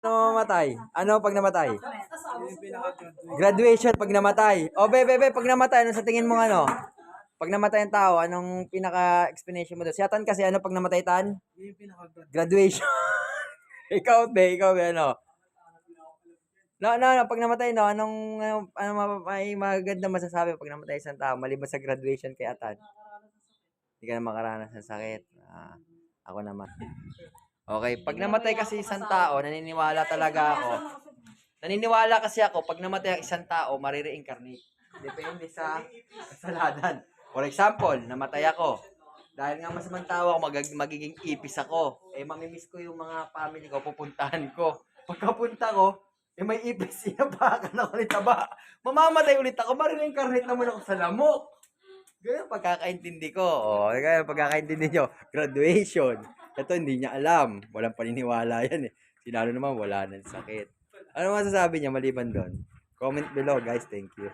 Ano mamatay? Ano pag namatay? Graduation pag namatay. O, bebe, pag namatay, ano sa tingin mo ano? Pag namatay ang tao, anong pinaka-explanation mo doon? Si Atan kasi, ano pag namatay, Tan? Graduation. ikaw, be, ano? No, pag namatay, no, may maganda masasabi pag namatay isang tao, maliban sa graduation kay Atan? Hindi ka na makaranas ng sakit. Ako naman. Okay, pag namatay kasi isang tao, naniniwala talaga ako. Naniniwala kasi ako, pag namatay ang isang tao, marire-incarnate. Depende sa kasalanan. For example, namatay ako. Dahil nga masamang tao ako, magiging ipis ako. Mamimiss ko yung mga family ko, pupuntahan ko. Pagkapunta ko, may ipis, sinabakan ako ni taba. Mamamatay ulit ako, marire-incarnate naman ako sa lamok. Ganyan pagkakaintindi ko. Ganyan pagkakaintindi nyo. Graduation. Ito hindi niya alam. Walang paniniwala yan eh. Sinalo naman wala ng sakit. Ano masasabi niya maliban doon? Comment below guys. Thank you.